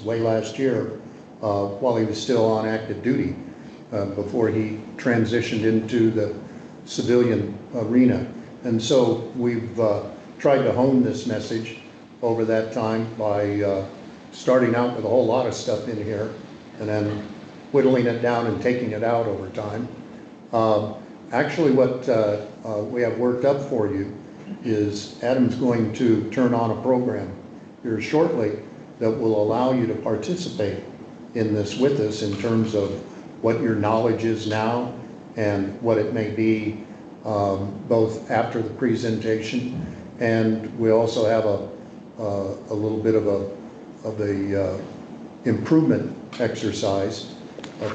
way last year while he was still on active duty before he transitioned into the civilian arena. And so we've tried to hone this message over that time by starting out with a whole lot of stuff in here and then whittling it down and taking it out over time. Actually, what we have worked up for you is Adam's going to turn on a program here shortly that will allow you to participate in this with us in terms of what your knowledge is now and what it may be both after the presentation, and we also have a little bit of a improvement exercise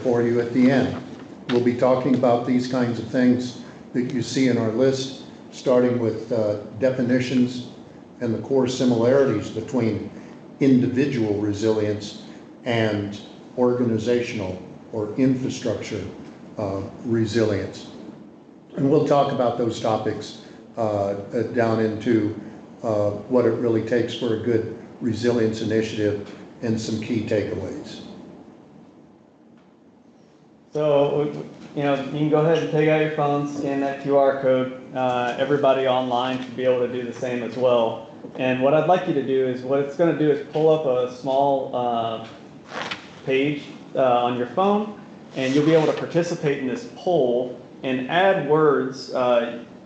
for you at the end. We'll be talking about these kinds of things that you see in our list, starting with definitions and the core similarities between individual resilience and organizational or infrastructure resilience. And we'll talk about those topics down into what it really takes for a good resilience initiative and some key takeaways. So, you know, you can go ahead and take out your phone, scan that QR code. Everybody online should be able to do the same as well. And what I'd like you to do is, what it's going to do is pull up a small page on your phone, and you'll be able to participate in this poll and add words.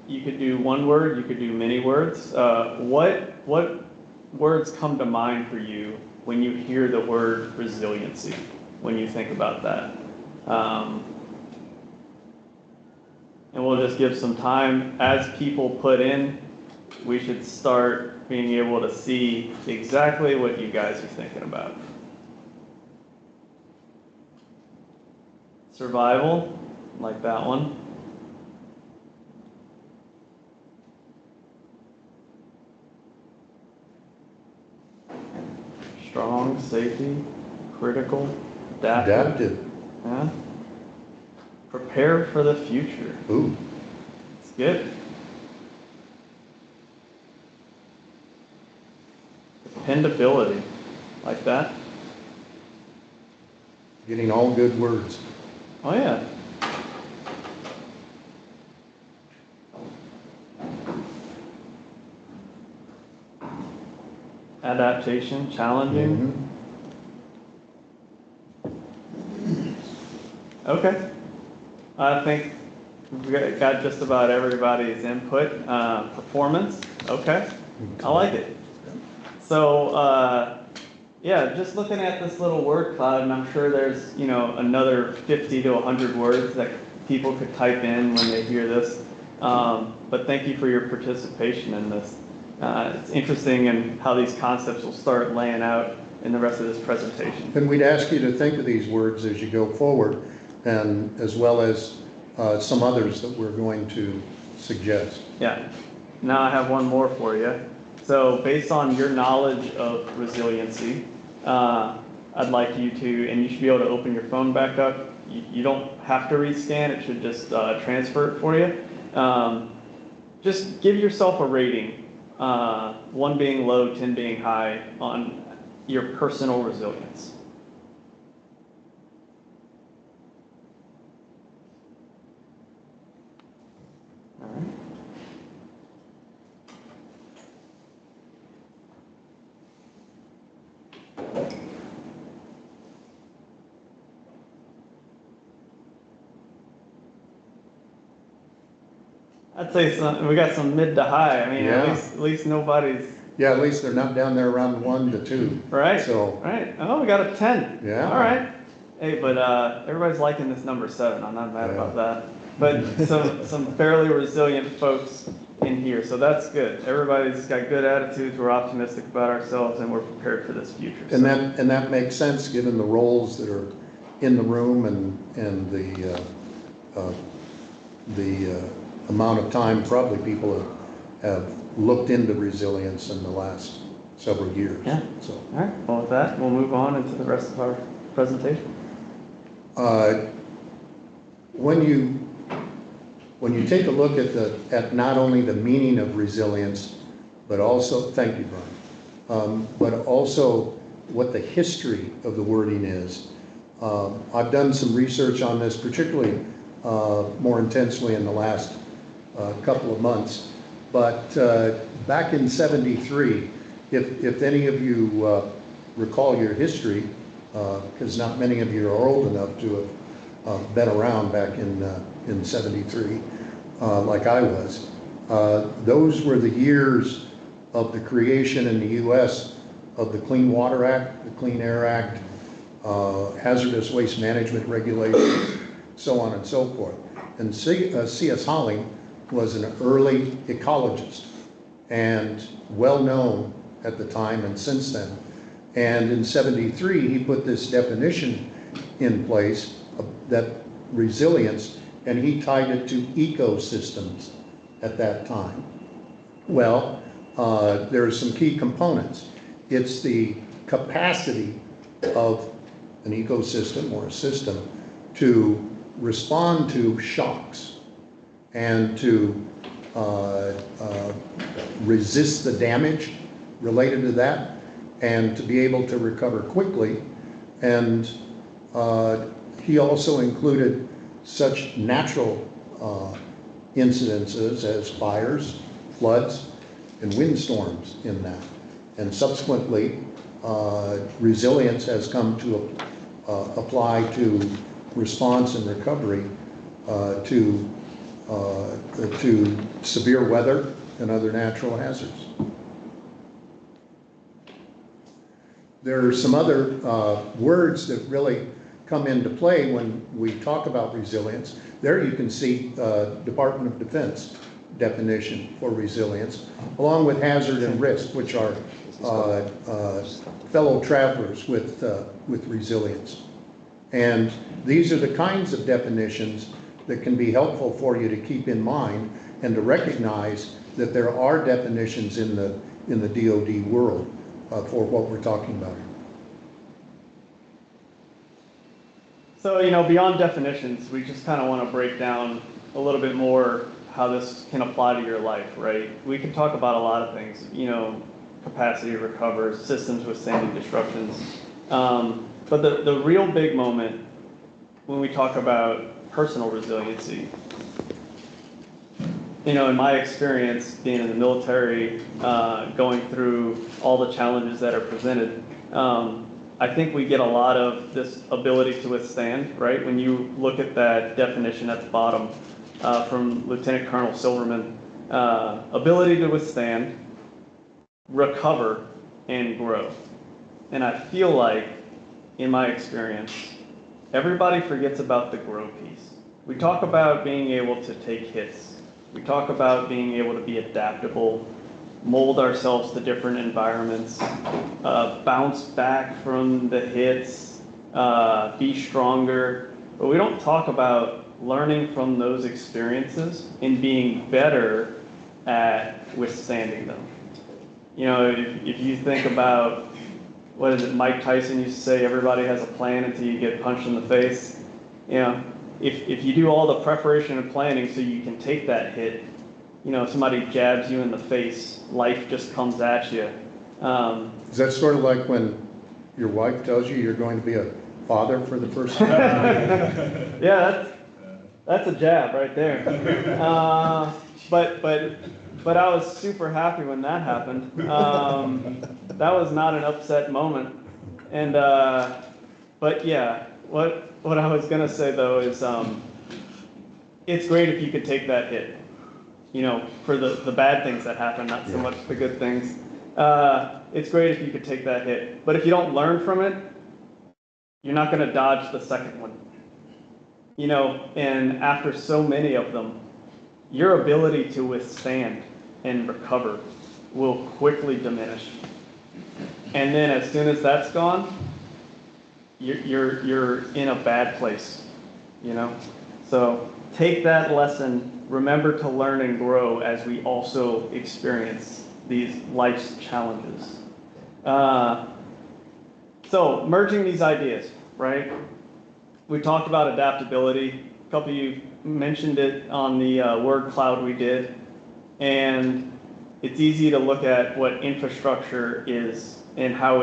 You could do one word, you could do many words. What words come to mind for you when you hear the word resiliency, when you think about that? And we'll just give some time. As people put in, we should start being able to see exactly what you guys are thinking about. Survival, like that one. Strong, safety, critical, adaptive. Yeah. Prepare for the future. Ooh. It's good. Dependability, like that. Getting all good words. Oh yeah. Adaptation, challenging. Mm-hmm. Okay. I think we've got just about everybody's input. Performance. Okay. I like it. So, yeah, just looking at this little word cloud, and I'm sure there's, you know, another 50 to 100 words that people could type in when they hear this. But thank you for your participation in this. It's interesting and how these concepts will start laying out in the rest of this presentation. And we'd ask you to think of these words as you go forward, and as well as some others that we're going to suggest. Yeah. Now I have one more for you. So based on your knowledge of resiliency, I'd like you to, and you should be able to open your phone back up. You don't have to rescan, it should just transfer it for you. Just give yourself a rating, 1 being low, 10 being high, on your personal resilience. All right. I'd say we got some mid to high. I mean, Yeah. at least nobody's. Yeah, at least they're not down there around 1 to 2. Right. So. Right. Oh, we got a 10. Yeah. All right. Hey, but everybody's liking this number 7. I'm not mad about that. But some fairly resilient folks in here, so that's good. Everybody's got good attitudes. We're optimistic about ourselves, and we're prepared for this future. And that makes sense given the roles that are in the room and the amount of time probably people have looked into resilience in the last several years. Yeah. So. All right. Well, with that, we'll move on into the rest of our presentation. When you take a look at not only the meaning of resilience, but also, thank you, Brian, but also what the history of the wording is. I've done some research on this, particularly more intensely in the last couple of months. But back in '73, if any of you recall your history, because not many of you are old enough to have been around back in '73, like I was, those were the years of the creation in the U.S. of the Clean Water Act, the Clean Air Act, hazardous waste management regulations, so on and so forth. And C.S. Holling was an early ecologist and well known at the time and since then. And in '73, he put this definition in place, that resilience, and he tied it to ecosystems at that time. Well, there are some key components. It's the capacity of an ecosystem or a system to respond to shocks and to resist the damage related to that, and to be able to recover quickly. And he also included such natural incidences as fires, floods, and windstorms in that. And subsequently, resilience has come to apply to response and recovery to severe weather and other natural hazards. There are some other words that really come into play when we talk about resilience. There you can see Department of Defense definition for resilience, along with hazard and risk, which are fellow travelers with resilience. And these are the kinds of definitions that can be helpful for you to keep in mind and to recognize that there are definitions in the DoD world for what we're talking about. So, beyond definitions, we just kind of want to break down a little bit more how this can apply to your life, right? We can talk about a lot of things, capacity to recover, systems withstanding disruptions. But the real big moment when we talk about personal resiliency, in my experience being in the military, going through all the challenges that are presented, I think we get a lot of this ability to withstand, right? When you look at that definition at the bottom from Lieutenant Colonel Silverman, ability to withstand, recover, and grow. And I feel like, in my experience, everybody forgets about the grow piece. We talk about being able to take hits. We talk about being able to be adaptable, mold ourselves to different environments, bounce back from the hits, be stronger. But we don't talk about learning from those experiences and being better at withstanding them. If you think about, what is it, Mike Tyson used to say, everybody has a plan until you get punched in the face. If you do all the preparation and planning so you can take that hit, somebody jabs you in the face, life just comes at you. Is that sort of like when your wife tells you you're going to be a father for the first time? Yeah, that's a jab right there. But I was super happy when that happened. That was not an upset moment. And but yeah, what I was gonna say though is it's great if you could take that hit. For the bad things that happen, not so much the good things. It's great if you could take that hit. But if you don't learn from it, you're not gonna dodge the second one. And after so many of them, your ability to withstand and recover will quickly diminish. And then as soon as that's gone, you're in a bad place, So take that lesson, remember to learn and grow as we also experience these life's challenges. So merging these ideas, right? We talked about adaptability. A couple of you mentioned it on the word cloud we did. And it's easy to look at what infrastructure is and how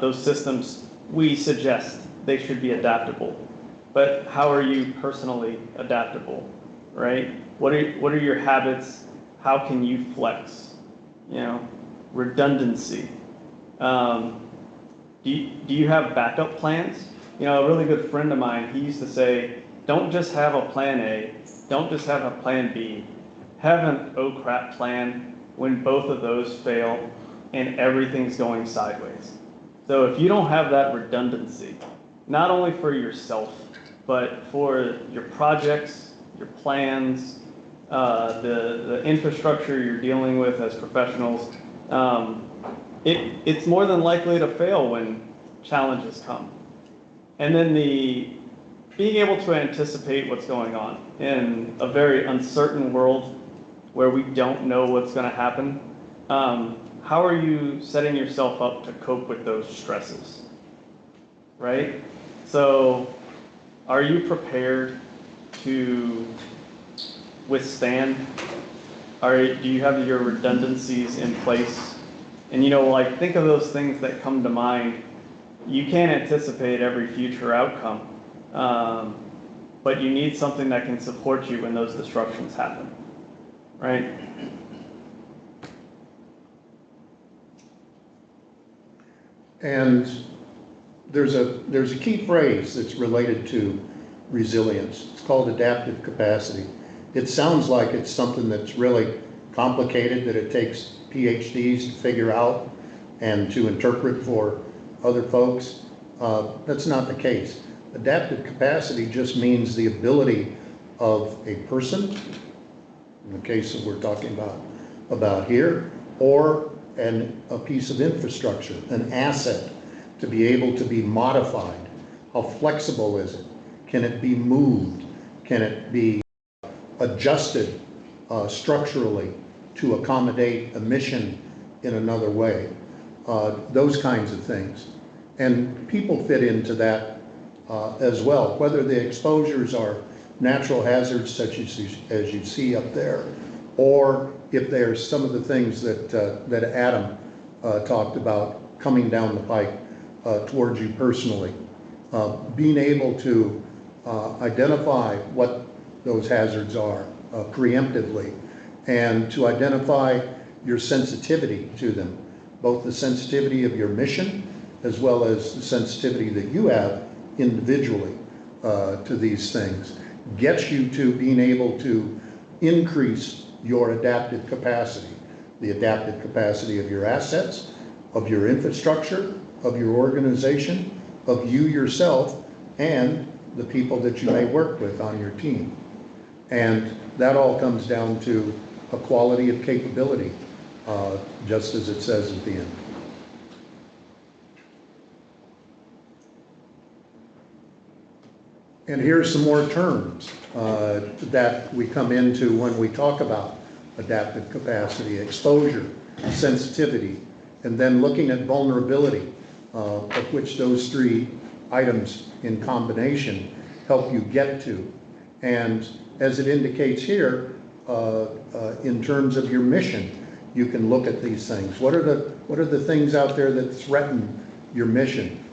those systems, we suggest they should be adaptable. But how are you personally adaptable, right? What are your habits? How can you flex? Redundancy. Do you have backup plans? A really good friend of mine, he used to say, don't just have a plan A, don't just have a plan B. Have an oh crap plan when both of those fail and everything's going sideways. So if you don't have that redundancy, not only for yourself, but for your projects, your plans, the infrastructure you're dealing with as professionals, it's more than likely to fail when challenges come. And then being able to anticipate what's going on in a very uncertain world where we don't know what's going to happen. How are you setting yourself up to cope with those stresses, right? So are you prepared to withstand? Do you have your redundancies in place? And think of those things that come to mind. You can't anticipate every future outcome, but you need something that can support you when those disruptions happen, right? And there's a key phrase that's related to resilience. It's called adaptive capacity. It sounds like it's something that's really complicated, that it takes PhDs to figure out and to interpret for other folks. That's not the case. Adaptive capacity just means the ability of a person, in the case that we're talking about here, or a piece of infrastructure, an asset, to be able to be modified. How flexible is it? Can it be moved? Can it be adjusted structurally to accommodate a mission in another way? Those kinds of things. And people fit into that as well, whether the exposures are natural hazards such as you see up there, or if there's some of the things that Adam talked about coming down the pike towards you personally. Being able to identify what those hazards are preemptively, and to identify your sensitivity to them, both the sensitivity of your mission as well as the sensitivity that you have individually to these things, gets you to being able to increase your adaptive capacity, the adaptive capacity of your assets, of your infrastructure, of your organization, of you yourself, and the people that you may work with on your team. And that all comes down to a quality of capability, just as it says at the end. And here's some more terms that we come into when we talk about adaptive capacity: exposure, sensitivity, and then looking at vulnerability, of which those three items in combination help you get to. And as it indicates here, in terms of your mission, you can look at these things. What are the things out there that threaten your mission?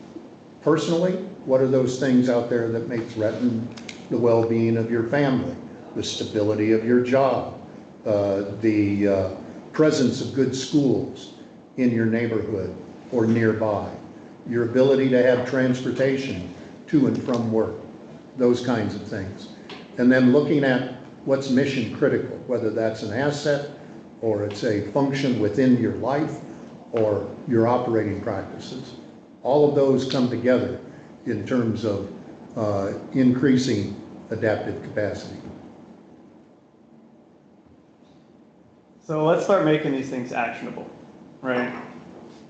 Personally, what are those things out there that may threaten the well-being of your family, the stability of your job, the presence of good schools in your neighborhood or nearby, your ability to have transportation to and from work, those kinds of things. And then looking at what's mission critical, whether that's an asset or it's a function within your life or your operating practices. All of those come together in terms of increasing adaptive capacity. So let's start making these things actionable, right?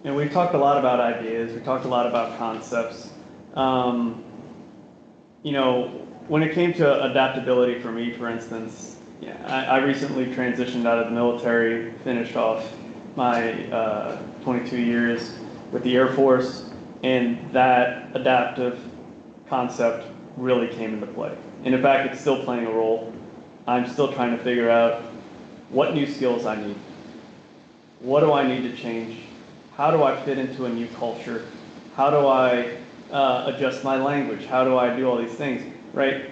And we've talked a lot about ideas, we talked a lot about concepts. When it came to adaptability for me, for instance, I recently transitioned out of the military, finished off my 22 years with the Air Force, and that adaptive concept really came into play. And in fact, it's still playing a role. I'm still trying to figure out what new skills I need. What do I need to change? How do I fit into a new culture? How do I adjust my language? How do I do all these things, right?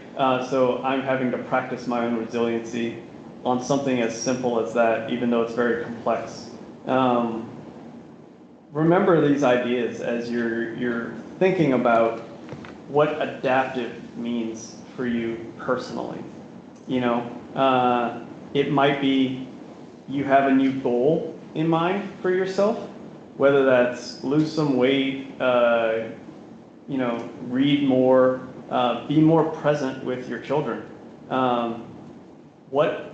So I'm having to practice my own resiliency on something as simple as that, even though it's very complex. Remember these ideas as you're thinking about what adaptive means for you personally. You know, it might be you have a new goal in mind for yourself, whether that's lose some weight, you know, read more, be more present with your children. What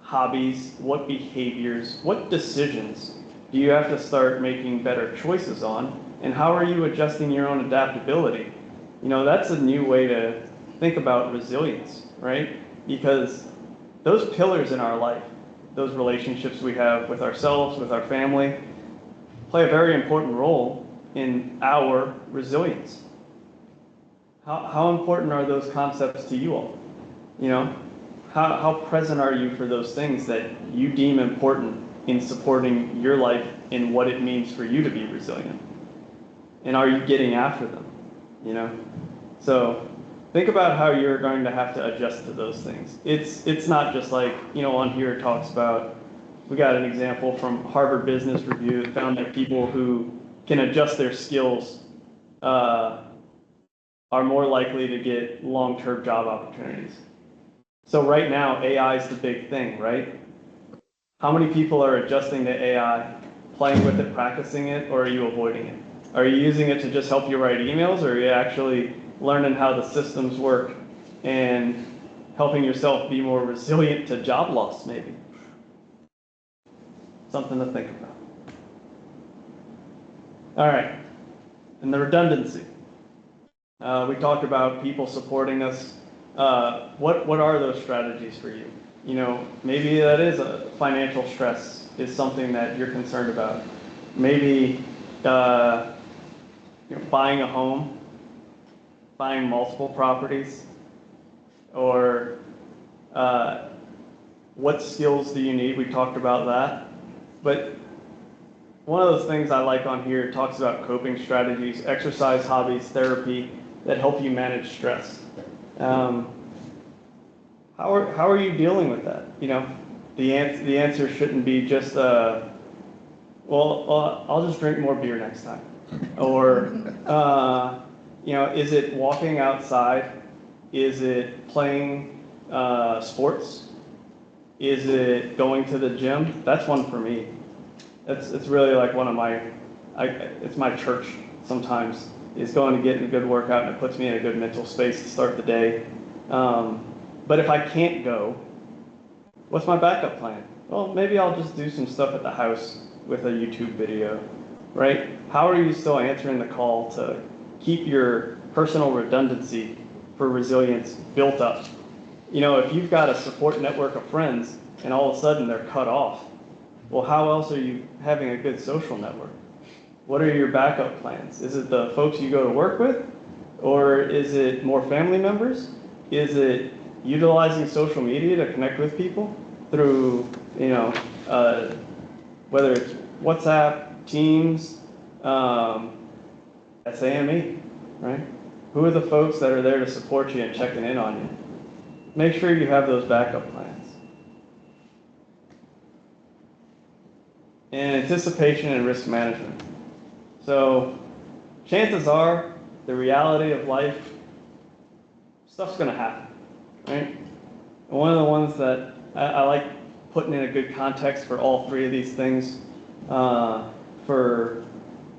hobbies, what behaviors, what decisions do you have to start making better choices on? And how are you adjusting your own adaptability? You know, that's a new way to think about resilience, right? Because those pillars in our life, those relationships we have with ourselves, with our family, play a very important role in our resilience. How important are those concepts to you all? You know, how present are you for those things that you deem important in supporting your life in what it means for you to be resilient? And are you getting after them? You know, so think about how you're going to have to adjust to those things. It's not just like, you know, on here it talks about, we got an example from Harvard Business Review that found that people who can adjust their skills are more likely to get long-term job opportunities. So right now, AI is the big thing, right? How many people are adjusting to AI, playing with it, practicing it, or are you avoiding it? Are you using it to just help you write emails, or are you actually learning how the systems work and helping yourself be more resilient to job loss, maybe? Something to think about. All right, and the redundancy. We talked about people supporting us. What are those strategies for you? You know, maybe that is a financial stress is something that you're concerned about. Maybe you know, buying a home, buying multiple properties, or what skills do you need? We talked about that. But one of those things I like on here talks about coping strategies, exercise, hobbies, therapy that help you manage stress. How are you dealing with that? You know, the answer shouldn't be just well, I'll just drink more beer next time, or you know, is it walking outside? Is it playing sports? Is it going to the gym? That's one for me. It's really like one of my, it's my church sometimes, is going to get a good workout, and it puts me in a good mental space to start the day. But if I can't go, what's my backup plan? Well, maybe I'll just do some stuff at the house with a YouTube video, right? How are you still answering the call to keep your personal redundancy for resilience built up? You know, if you've got a support network of friends and all of a sudden they're cut off, well, how else are you having a good social network? What are your backup plans? Is it the folks you go to work with? Or is it more family members? Is it utilizing social media to connect with people through, you know, whether it's WhatsApp, Teams, SAME, right? Who are the folks that are there to support you and checking in on you? Make sure you have those backup plans. And anticipation and risk management. So chances are the reality of life, stuff's going to happen, right? And one of the ones that I like putting in a good context for all three of these things, for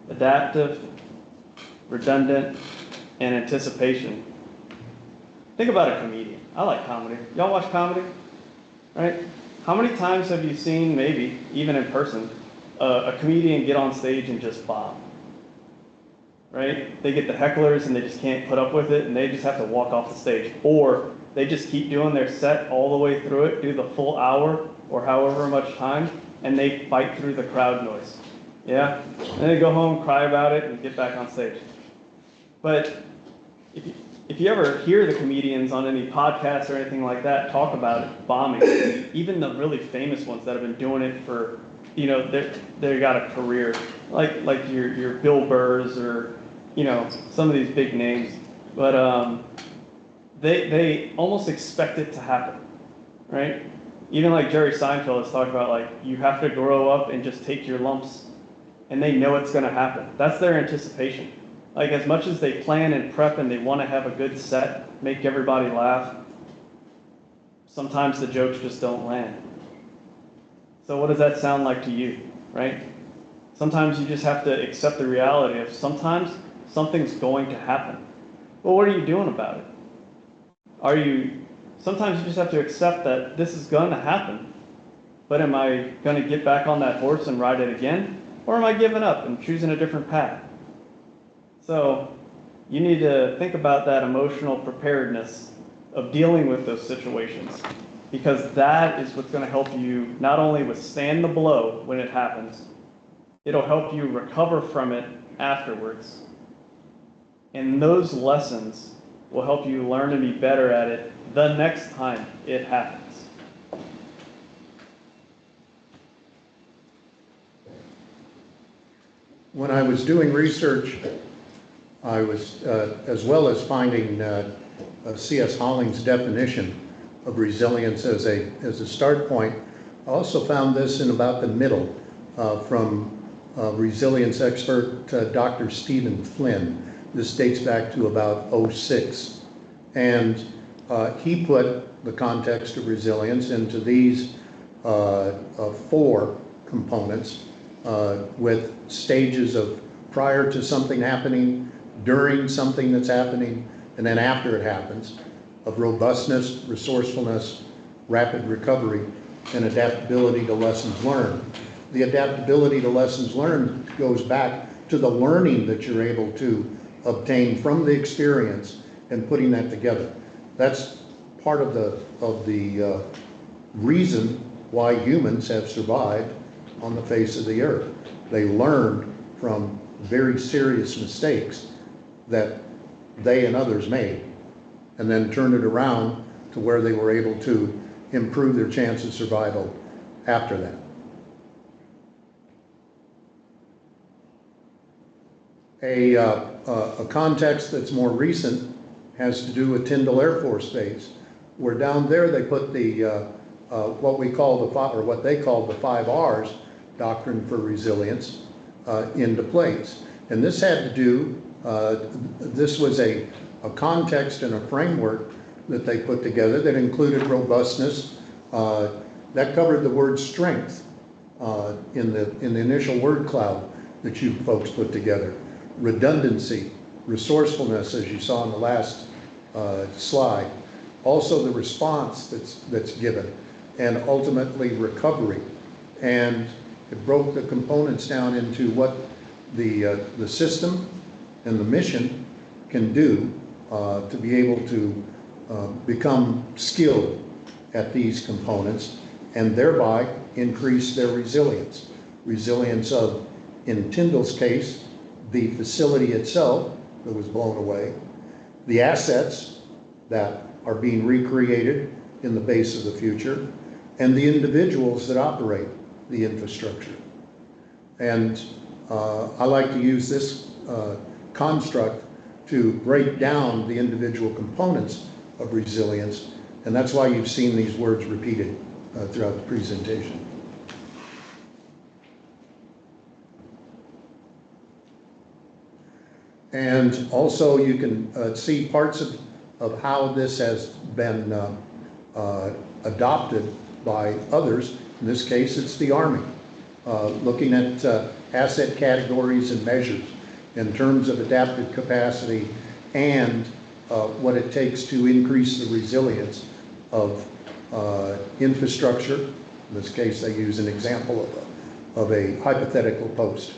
adaptive, redundant, and anticipation. Think about a comedian. I like comedy. Y'all watch comedy? Right? How many times have you seen, maybe, even in person, a comedian get on stage and just bomb? Right? They get the hecklers and they just can't put up with it and they just have to walk off the stage. Or they just keep doing their set all the way through it, do the full hour or however much time, and they fight through the crowd noise. Yeah? And they go home, cry about it, and get back on stage. But if you ever hear the comedians on any podcasts or anything like that talk about it, bombing, even the really famous ones that have been doing it for they got a career, like your Bill Burrs or, some of these big names, but they almost expect it to happen, right? Even like Jerry Seinfeld has talked about, like, you have to grow up and just take your lumps, and they know it's going to happen. That's their anticipation. Like, as much as they plan and prep and they want to have a good set, make everybody laugh, sometimes the jokes just don't land. So what does that sound like to you, right? Sometimes you just have to accept the reality of sometimes something's going to happen. Well, what are you doing about it? Sometimes you just have to accept that this is going to happen, but am I going to get back on that horse and ride it again? Or am I giving up and choosing a different path? So you need to think about that emotional preparedness of dealing with those situations, because that is what's going to help you not only withstand the blow when it happens, it'll help you recover from it afterwards. And those lessons will help you learn to be better at it the next time it happens. When I was doing research, I was, as well as finding C.S. Holling's definition of resilience as a start point, I also found this in about the middle from resilience expert Dr. Stephen Flynn. This dates back to about '06. And he put the context of resilience into these 4 components with stages of prior to something happening, during something that's happening, and then after it happens, of robustness, resourcefulness, rapid recovery, and adaptability to lessons learned. The adaptability to lessons learned goes back to the learning that you're able to obtain from the experience and putting that together. That's part of the reason why humans have survived on the face of the earth. They learned from very serious mistakes that they and others made, and then turned it around to where they were able to improve their chance of survival after that. A context that's more recent has to do with Tyndall Air Force Base, where down there they put the what they call the 5 R's doctrine for resilience into place. And this had to do, this was a context and a framework that they put together that included robustness. That covered the word strength in the initial word cloud that you folks put together. Redundancy, resourcefulness, as you saw in the last slide. Also the response that's given, and ultimately recovery. And it broke the components down into what the system and the mission can do to be able to become skilled at these components, and thereby increase their resilience. Resilience of, in Tyndall's case, the facility itself that was blown away, the assets that are being recreated in the base of the future, and the individuals that operate the infrastructure. And I like to use this construct to break down the individual components of resilience, and that's why you've seen these words repeated throughout the presentation. And also you can see parts of how this has been adopted by others. In this case, it's the Army, looking at asset categories and measures in terms of adaptive capacity and what it takes to increase the resilience of infrastructure. In this case, they use an example of a hypothetical post.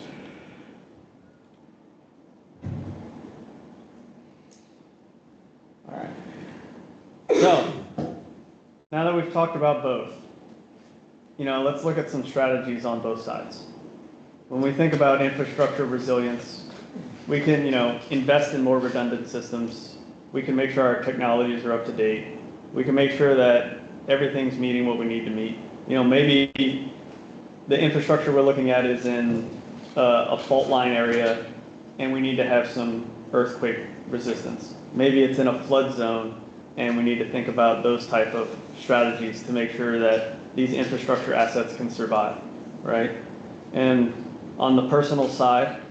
All right. So, now that we've talked about both, let's look at some strategies on both sides. When we think about infrastructure resilience, we can, invest in more redundant systems. We can make sure our technologies are up to date. We can make sure that everything's meeting what we need to meet. Maybe the infrastructure we're looking at is in a fault line area, and we need to have some earthquake resistance. Maybe it's in a flood zone, and we need to think about those type of strategies to make sure that these infrastructure assets can survive, right? And on the personal side,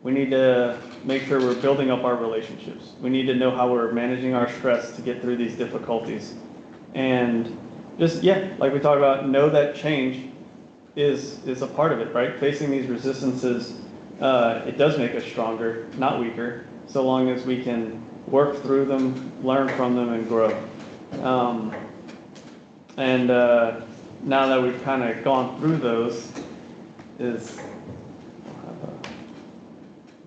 we need to make sure we're building up our relationships. We need to know how we're managing our stress to get through these difficulties. And just, yeah, like we talked about, know that change is a part of it, right? Facing these resistances, it does make us stronger, not weaker, so long as we can work through them, learn from them, and grow. Now that we've kind of gone through those, is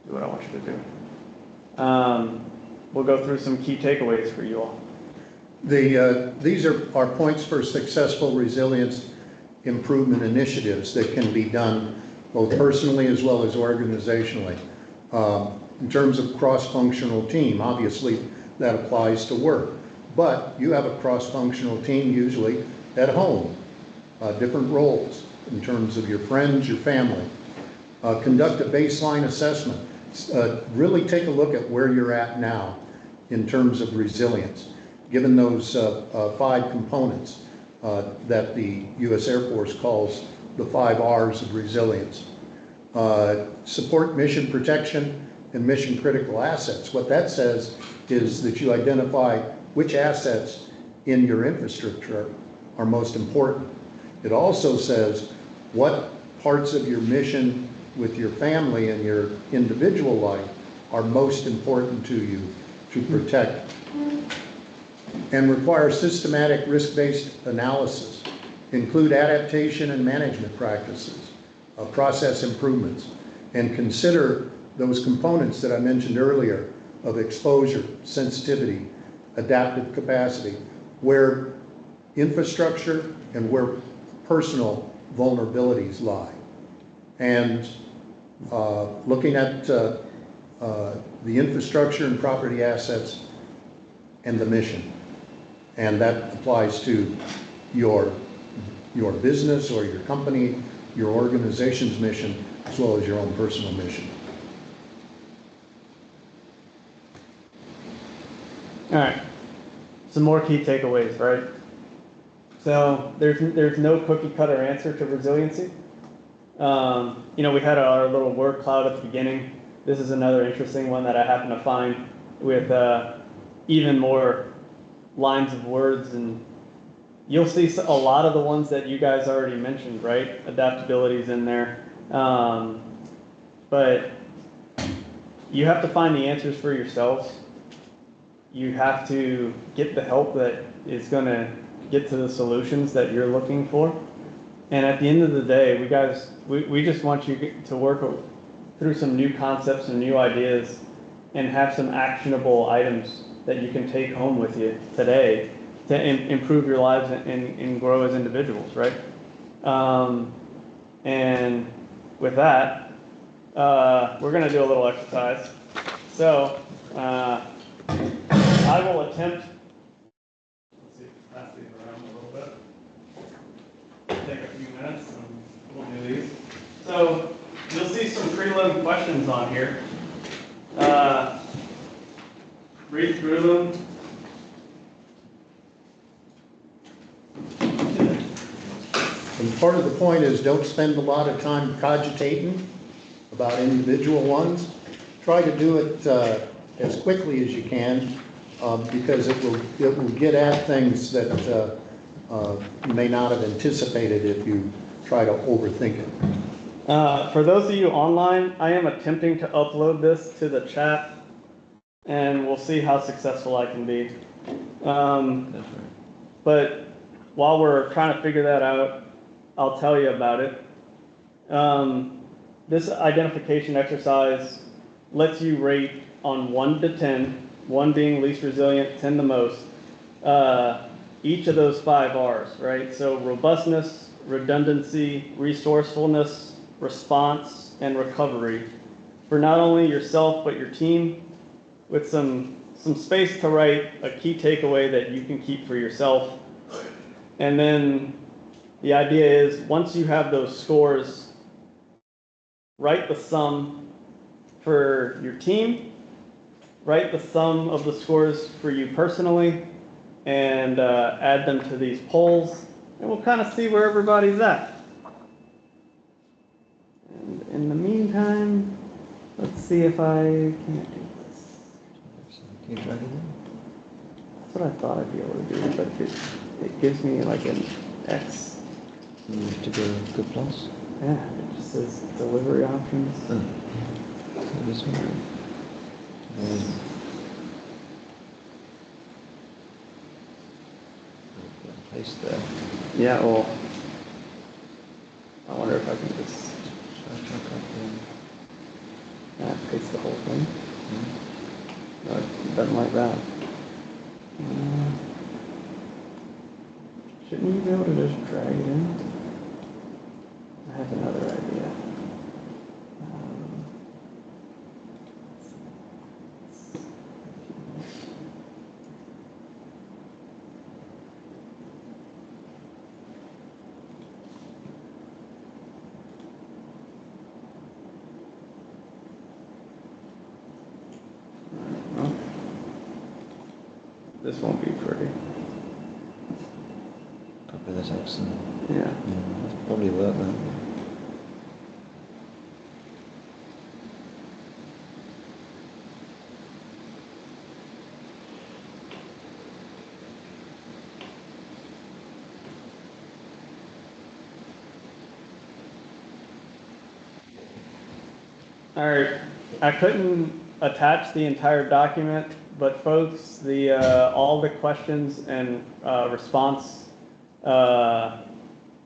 do what I want you to do. We'll go through some key takeaways for you all. These are our points for successful resilience improvement initiatives that can be done both personally as well as organizationally. In terms of cross-functional team, obviously that applies to work, but you have a cross-functional team usually at home, different roles in terms of your friends, your family. Conduct a baseline assessment. Really take a look at where you're at now in terms of resilience, given those 5 components that the U.S. Air Force calls the 5 R's of resilience. Support mission protection and mission critical assets. What that says is that you identify which assets in your infrastructure are most important. It also says what parts of your mission with your family and your individual life are most important to you to protect, and require systematic risk-based analysis, include adaptation and management practices, process improvements, and consider those components that I mentioned earlier of exposure, sensitivity, adaptive capacity, where infrastructure and where personal vulnerabilities lie. And looking at the infrastructure and property assets and the mission. And that applies to your business or your company, your organization's mission, as well as your own personal mission. All right, some more key takeaways, right? So there's no cookie cutter answer to resiliency. We had our little word cloud at the beginning. This is another interesting one that I happen to find with even more lines of words, and you'll see a lot of the ones that you guys already mentioned, right? Adaptability's in there. But you have to find the answers for yourselves. You have to get the help that is going to get to the solutions that you're looking for. And at the end of the day, we just want you to work through some new concepts and new ideas and have some actionable items that you can take home with you today to improve your lives and grow as individuals, right? And with that, we're going to do a little exercise. So I will attempt. Let's see, pass these around a little bit. Take a few minutes and we'll do these. So you'll see some prelim questions on here. Read through them. And part of the point is don't spend a lot of time cogitating about individual ones. Try to do it as quickly as you can, because it will get at things that you may not have anticipated if you try to overthink it. For those of you online, I am attempting to upload this to the chat, and we'll see how successful I can be. But while we're trying to figure that out, I'll tell you about it. This identification exercise lets you rate on 1 to 10, 1 being least resilient, 10 the most, each of those 5 R's, right? So robustness, redundancy, resourcefulness, response, and recovery for not only yourself but your team, with some space to write a key takeaway that you can keep for yourself. And then the idea is once you have those scores, write the sum for your team, write the sum of the scores for you personally, and add them to these polls, and we'll kind of see where everybody's at. And in the meantime, let's see if I can't do this. Can you drag it in? That's what I thought I'd be able to do, but it gives me like an X. You have to go good plus. Yeah, it just says delivery options. So this one. Paste there. Yeah, well, I wonder if I can just paste the whole thing. No, it doesn't like that. Shouldn't you be able to just drag it in? I have another idea. Well, this won't be pretty. Copy that accent. Yeah. That's probably work then. All right, I couldn't attach the entire document, but folks, all the questions and response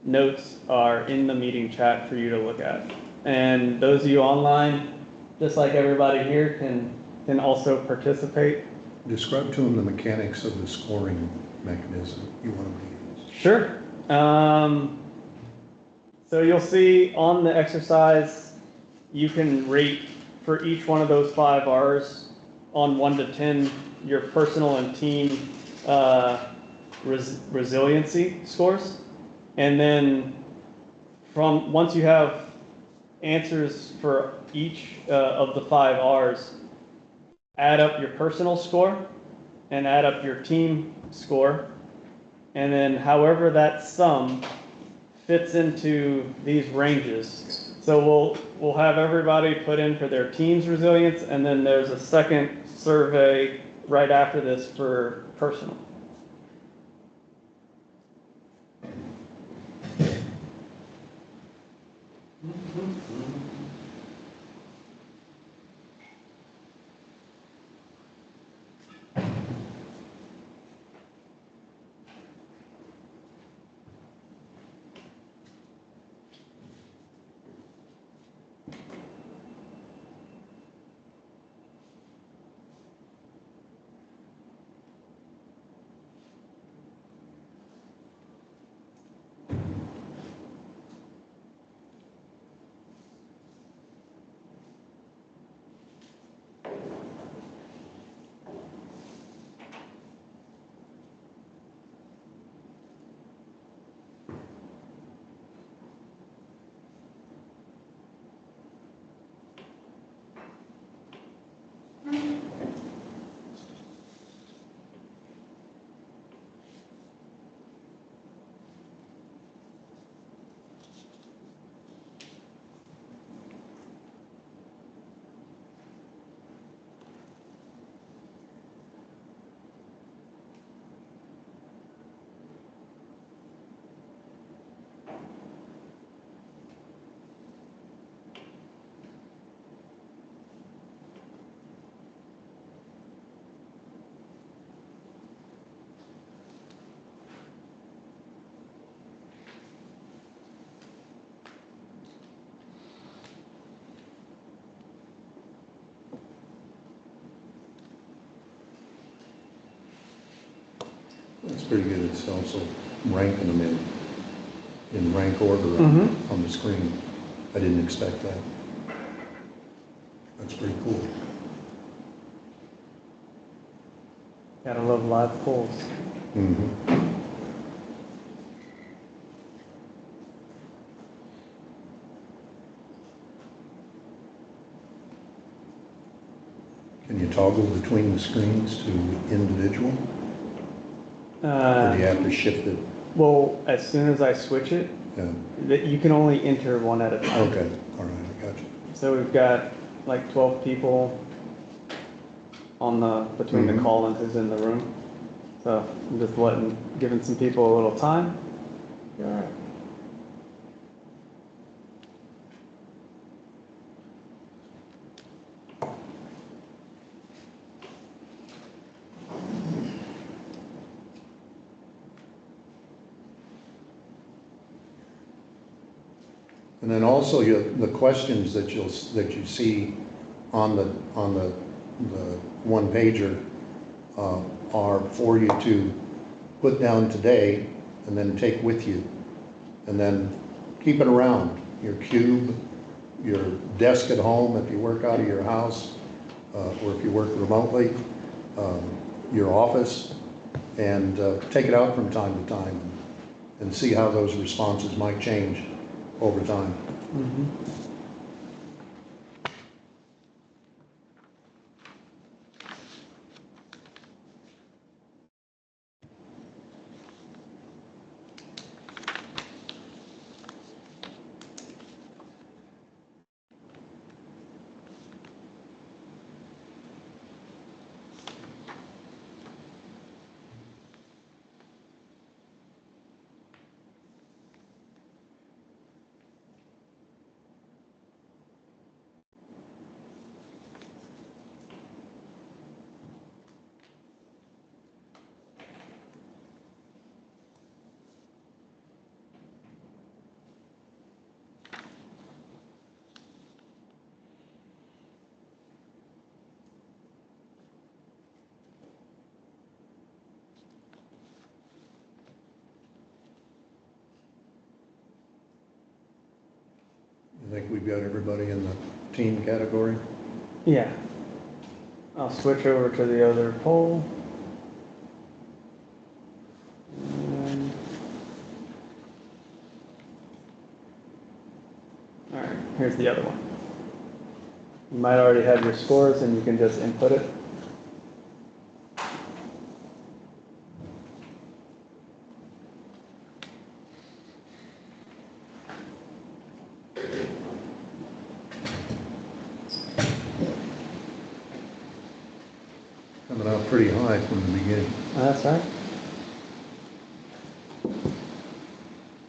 notes are in the meeting chat for you to look at. And those of you online, just like everybody here, can also participate. Describe to them the mechanics of the scoring mechanism you want to use. Sure. So you'll see on the exercise, you can rate for each one of those 5 R's on 1 to 10 your personal and team resiliency scores. And then once you have answers for each of the 5 R's, add up your personal score and add up your team score. And then however that sum fits into these ranges. So we'll have everybody put in for their team's resilience, and then there's a second survey right after this for personal. It's pretty good. It's also ranking them in rank order on the screen. I didn't expect that. That's pretty cool. Gotta love live polls. Mm-hmm. Can you toggle between the screens to individual? Or do you have to shift it? Well, as soon as I switch it, Yeah. you can only enter one at a time. Okay, all right, I got you. So we've got like 12 people on between the call-ins in the room. So I'm just giving some people a little time. All right. And then also the questions that you see on the one pager are for you to put down today and then take with you, and then keep it around your cube, your desk at home if you work out of your house, or if you work remotely, your office, and take it out from time to time and see how those responses might change over time. Mm-hmm. I think we've got everybody in the team category. Yeah. I'll switch over to the other poll. All right, here's the other one. You might already have your scores and you can just input it. Coming out pretty high from the beginning. That's right.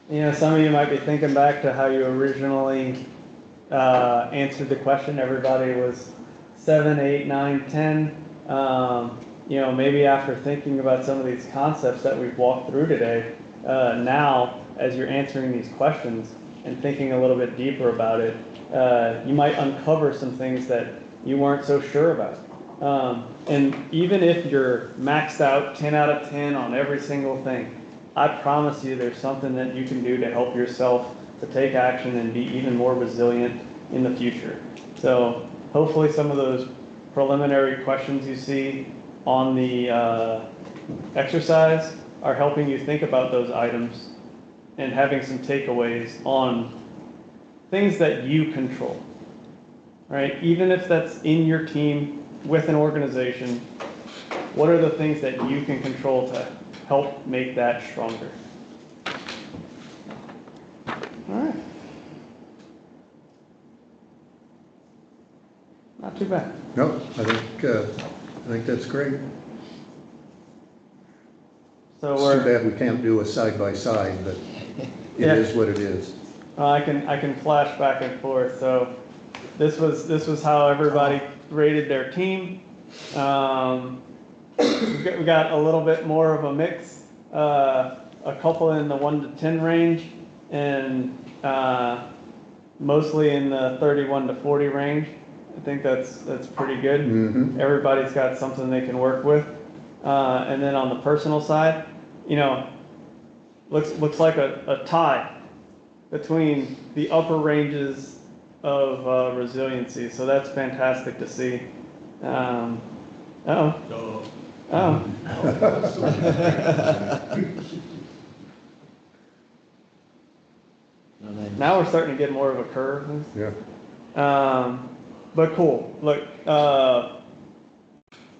You know, some of you might be thinking back to how you originally answered the question. Everybody was 7, 8, 9, 10. You know, maybe after thinking about some of these concepts that we've walked through today, now as you're answering these questions and thinking a little bit deeper about it, you might uncover some things that you weren't so sure about. And even if you're maxed out 10 out of 10 on every single thing, I promise you there's something that you can do to help yourself to take action and be even more resilient in the future. So hopefully some of those preliminary questions you see on the exercise are helping you think about those items and having some takeaways on things that you control, right? Even if that's in your team with an organization, what are the things that you can control to help make that stronger? All right. Not too bad. No, I think that's great. So It's too bad we can't do a side by side, but it is what it is. I can flash back and forth. So this was how everybody rated their team. We got a little bit more of a mix, a couple in the 1 to 10 range, and mostly in the 31 to 40 range. I think that's pretty good. Mm-hmm. Everybody's got something they can work with. And then on the personal side, you know, looks like a tie between the upper ranges of resiliency. So that's fantastic to see. Oh. Now we're starting to get more of a curve. Yeah. But cool. Look,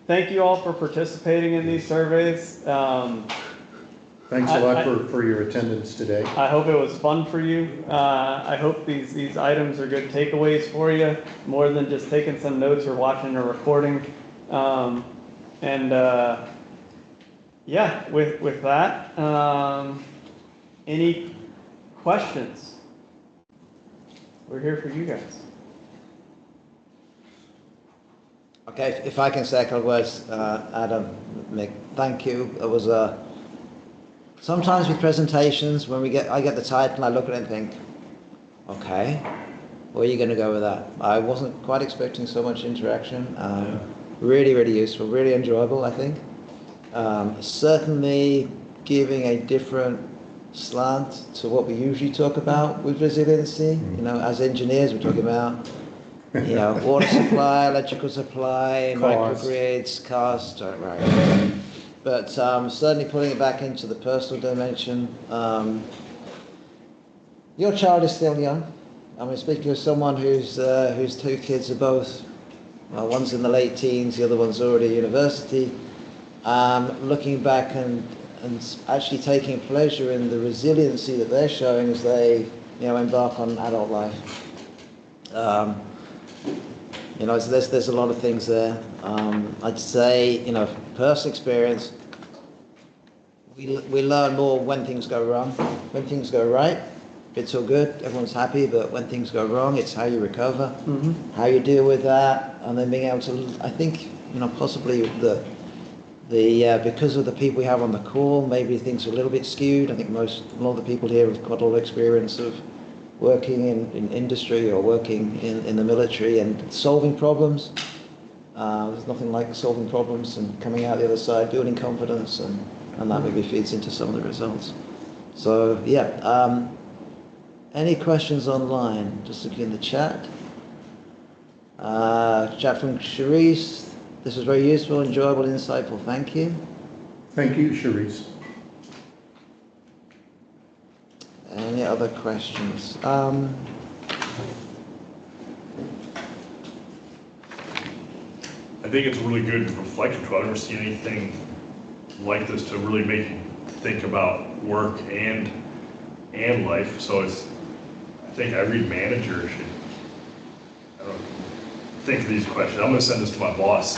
thank you all for participating in these surveys. Thanks a lot for your attendance today. I hope it was fun for you. I hope these items are good takeaways for you, more than just taking some notes or watching a recording. Yeah, with that, any questions? We're here for you guys. Okay, if I can say a couple of words, Adam, Mick, thank you. It was sometimes with presentations, when I get the title, I look at it and think, okay, where are you going to go with that? I wasn't quite expecting so much interaction. Really, really useful, really enjoyable, I think. Certainly giving a different slant to what we usually talk about with resiliency. You know, as engineers, we're talking about, you know, water supply, electrical supply, microgrids, cost, right. But certainly putting it back into the personal dimension. Your child is still young. I mean, speaking of someone whose two kids are both, well, one's in the late teens, the other one's already at university. Looking back and actually taking pleasure in the resiliency that they're showing as they, you know, embark on adult life. You know, there's a lot of things there. I'd say, you know, personal experience, we learn more when things go wrong. When things go right, it's all good, everyone's happy, but when things go wrong, it's how you recover, how you deal with that, and then being able to, I think, you know, possibly because of the people we have on the call, maybe things are a little bit skewed. I think a lot of the people here have got a lot of experience of working in industry or working in the military and solving problems. There's nothing like solving problems and coming out the other side, building confidence, and that maybe feeds into some of the results. So yeah, any questions online? Just looking in the chat. Chat from Charisse. This was very useful, enjoyable, insightful. Thank you. Thank you, Charisse. Any other questions? I think it's a really good reflection tool. I've never seen anything like this to really make you think about work and life. So I think every manager should, I don't know, think of these questions. I'm going to send this to my boss.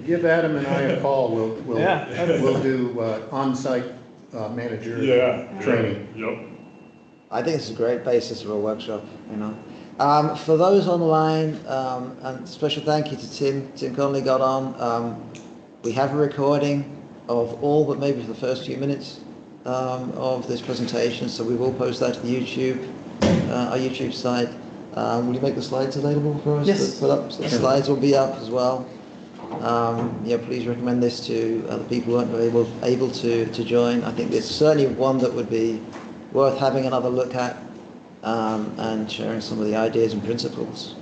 Give Adam and I a call. We'll do on-site manager training. Yep. I think it's a great basis for a workshop, you know. For those online, and special thank you to Tim Conley got on. We have a recording of all but maybe for the first few minutes of this presentation, so we will post that to the our YouTube site. Will you make the slides available for us to put up? So the slides will be up as well. Yeah, please recommend this to other people who aren't able to join. I think it's certainly one that would be worth having another look at, and sharing some of the ideas and principles.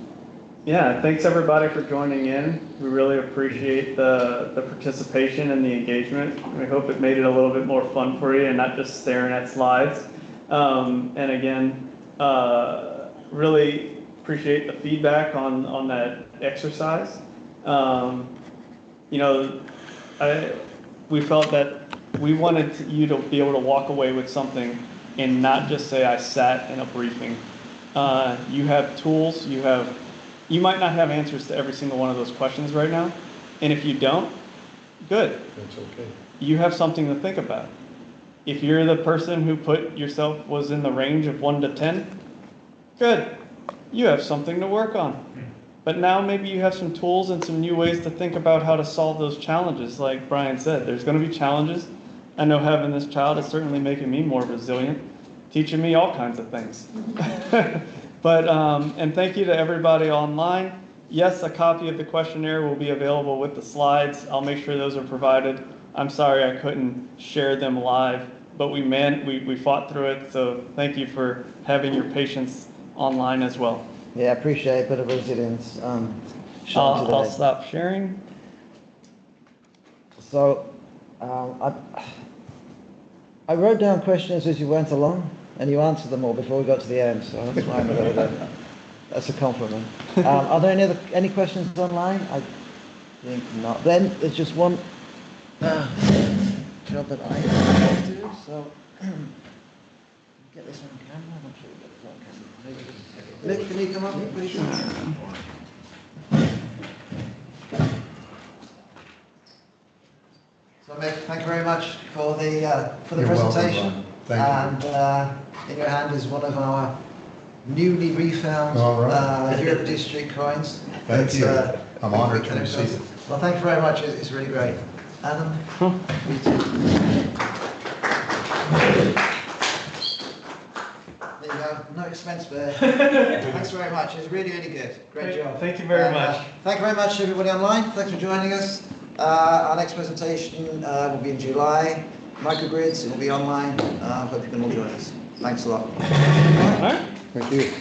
Yeah, thanks everybody for joining in. We really appreciate the participation and the engagement. We hope it made it a little bit more fun for you and not just staring at slides. And again, really appreciate the feedback on that exercise. You know, we felt that we wanted you to be able to walk away with something and not just say, I sat in a briefing. You have tools, you might not have answers to every single one of those questions right now. And if you don't, good. That's okay. You have something to think about. If you're the person who was in the range of 1 to 10, good. You have something to work on. But now maybe you have some tools and some new ways to think about how to solve those challenges. Like Brian said, there's going to be challenges. I know having this child is certainly making me more resilient, teaching me all kinds of things. But, and thank you to everybody online. Yes, a copy of the questionnaire will be available with the slides. I'll make sure those are provided. I'm sorry I couldn't share them live, but we fought through it. So thank you for having your patience online as well. Yeah, appreciate a bit of resilience. I'll stop sharing. So, I wrote down questions as you went along, and you answered them all before we got to the end. So that's why I'm a little bit. That's a compliment. Are there any questions online? think not. Then there's just one job that I have to do, so get this on camera. I'm not sure we get this on camera. Nick, can you come up here, please? So Mick, thank you very much for the You're presentation. welcome, Brian. Thank you. And in your hand is one of our newly refound All right. Europe District coins. Thank you. I'm honored to we receive it. Well, thank you very much. It's really great. Adam, you too. There you go. No expense there. Thanks very much. It's really, really good. Great job. Thank you very much. Thank you very much, everybody online. Thanks for joining us. Our next presentation will be in July. Microgrids, it will be online. Hope you can all join us. Thanks a lot. All right. Thank you.